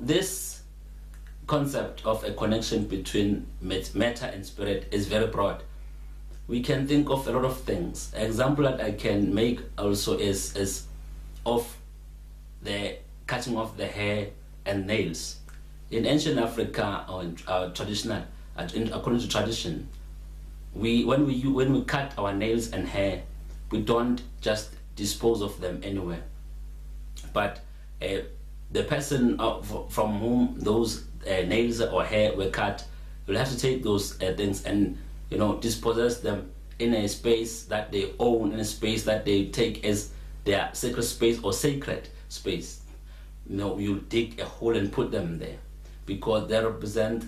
This concept of a connection between matter and spirit is very broad. We can think of a lot of things. An example that I can make also is of the cutting off the hair and nails. In ancient Africa, or in traditional, according to tradition, when we cut our nails and hair, we don't just dispose of them anywhere, but the person from whom those nails or hair were cut will have to take those things and dispossess them in a space that they own, in a space that they take as their sacred space or sacred space. You dig a hole and put them there because they represent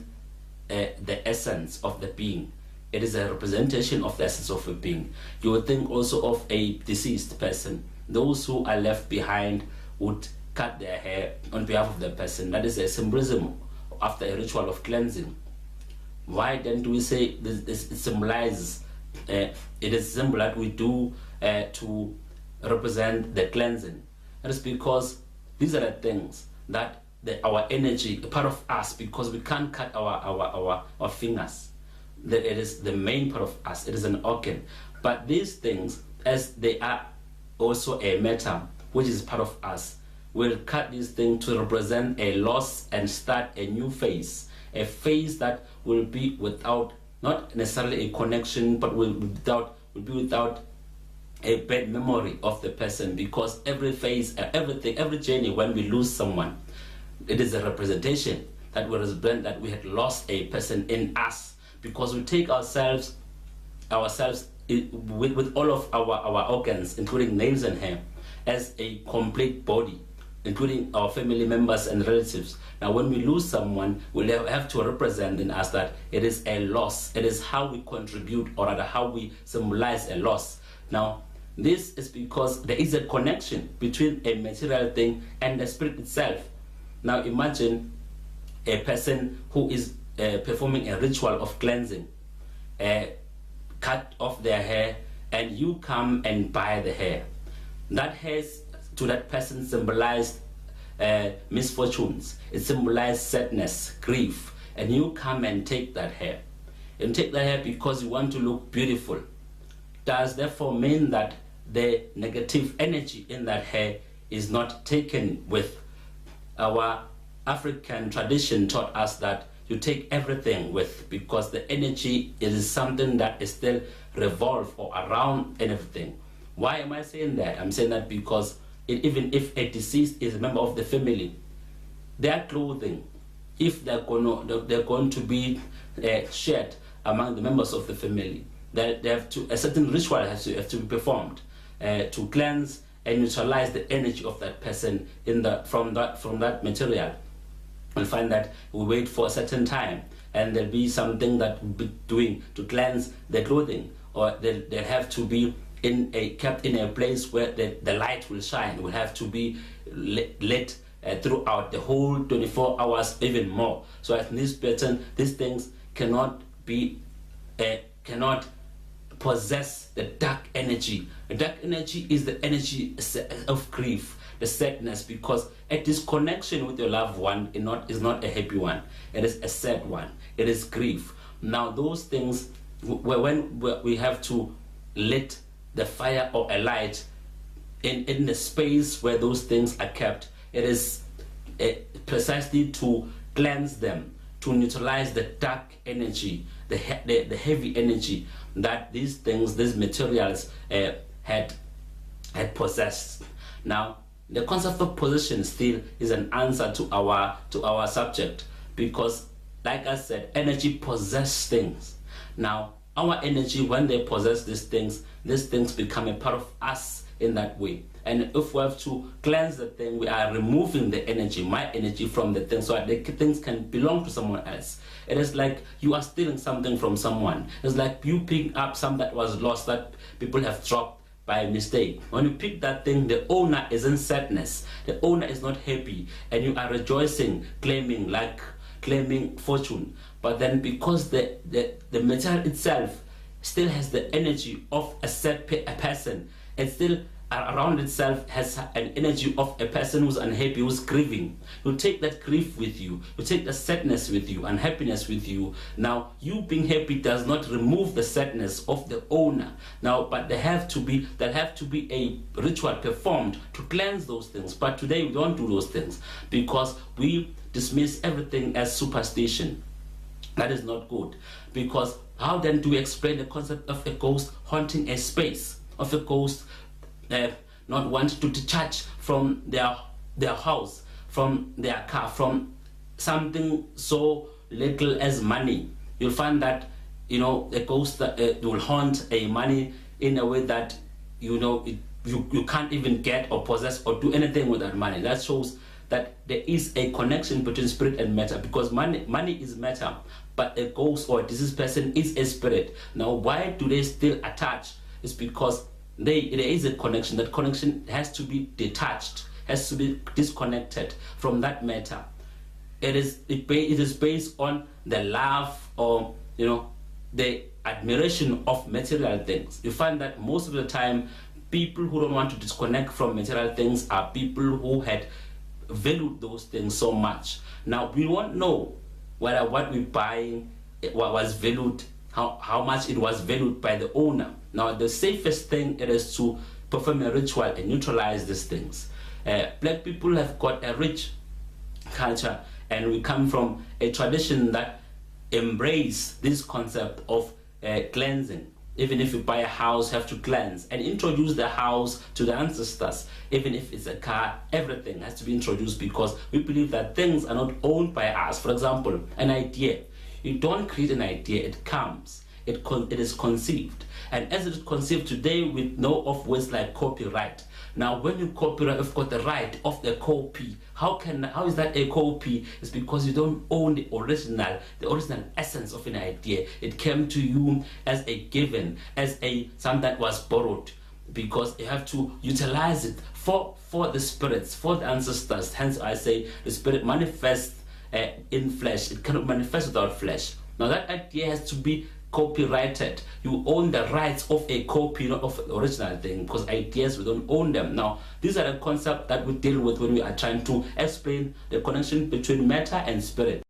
the essence of the being. It is a representation of the essence of a being. You would think also of a deceased person. Those who are left behind would cut their hair on behalf of the person. That is a symbolism after a ritual of cleansing. Why then do we say this symbolizes, it is a symbol that we do to represent the cleansing? That is because these are the things that our energy, a part of us, because we can't cut our fingers. That it is the main part of us, it is an organ. But these things, as they are also a matter, which is part of us, we'll cut this thing to represent a loss and start a new phase. A phase that will be without, not necessarily a connection, but will be without a bad memory of the person, because every phase, everything, every journey, when we lose someone, it is a representation that we represent that we had lost a person in us, because we take ourselves with all of our organs, including nails and hair, as a complete body, including our family members and relatives. Now, when we lose someone, we'll have to represent in us that it is a loss. It is how we contribute, or rather how we symbolize a loss. Now, this is because there is a connection between a material thing and the spirit itself. Now, imagine a person who is performing a ritual of cleansing, cut off their hair, and you come and buy the hair. That hair to that person symbolized misfortunes. It symbolized sadness, grief, and you come and take that hair. And take that hair because you want to look beautiful. Does therefore mean that the negative energy in that hair is not taken with? Our African tradition taught us that you take everything with, because the energy is something that is still revolve or around everything. Why am I saying that? I'm saying that because even if a deceased is a member of the family, their clothing, if they're going to be shared among the members of the family, they have to, a certain ritual has to be performed to cleanse and neutralize the energy of that person from that material. We'll find that we wait for a certain time, and there'll be something that we'll be doing to cleanse the clothing, or they'll have to be kept in a place where the light will shine. Will have to be lit throughout the whole 24 hours, even more. So at this pattern, these things cannot possess the dark energy. The dark energy is the energy of grief, the sadness, because a disconnection with your loved one is not a happy one. It is a sad one. It is grief. Now, those things, when we have to lit the fire or a light in the space where those things are kept, it is precisely to cleanse them, to neutralize the dark energy, the heavy energy that these things, these materials had possessed. Now, the concept of possession still is an answer to our subject, because, like I said, energy possesses things. Now, our energy, when they possess these things become a part of us in that way. And if we have to cleanse the thing, we are removing the energy, my energy, from the thing, so that the things can belong to someone else. It is like you are stealing something from someone. It's like you picking up something that was lost, that people have dropped by mistake. When you pick that thing, the owner is in sadness. The owner is not happy, and you are rejoicing, claiming fortune. But then, because the material itself still has the energy of a person, it still around itself has an energy of a person who's unhappy, who's grieving. You take that grief with you, you take the sadness with you, unhappiness with you. Now, you being happy does not remove the sadness of the owner. Now, but there have to be a ritual performed to cleanse those things. But today we don't do those things because we dismiss everything as superstition. That is not good. Because how then do we explain the concept of a ghost haunting a space, of a ghost not want to detach from their house, from their car, from something so little as money? You'll find that a ghost that will haunt a money in a way that you can't even get or possess or do anything with that money. That shows that there is a connection between spirit and matter, because money is matter, but a ghost or a deceased person is a spirit. Now, why do they still attach? It's because there is a connection. That connection has to be detached, has to be disconnected from that matter. It is based on the love or the admiration of material things. You find that most of the time, people who don't want to disconnect from material things are people who had valued those things so much. Now, we won't know whether what we're buying was valued, how much it was valued by the owner. Now, the safest thing it is to perform a ritual and neutralize these things. Black people have got a rich culture, and we come from a tradition that embrace this concept of cleansing. Even if you buy a house, you have to cleanse and introduce the house to the ancestors. Even if it's a car, everything has to be introduced, because we believe that things are not owned by us. For example, an idea. You don't create an idea, it comes. It is conceived. And as it is conceived today, we know of words like copyright. Now, when you copyright, you've got the right of the copy. How is that a copy? It's because you don't own the original essence of an idea. It came to you as a given, as something that was borrowed, because you have to utilize it for the spirits, for the ancestors. Hence, I say the spirit manifests in flesh. It cannot manifest without flesh. Now, that idea has to be copyrighted. You own the rights of a copy, not of the original thing, because ideas, we don't own them. Now, these are the concepts that we deal with when we are trying to explain the connection between matter and spirit.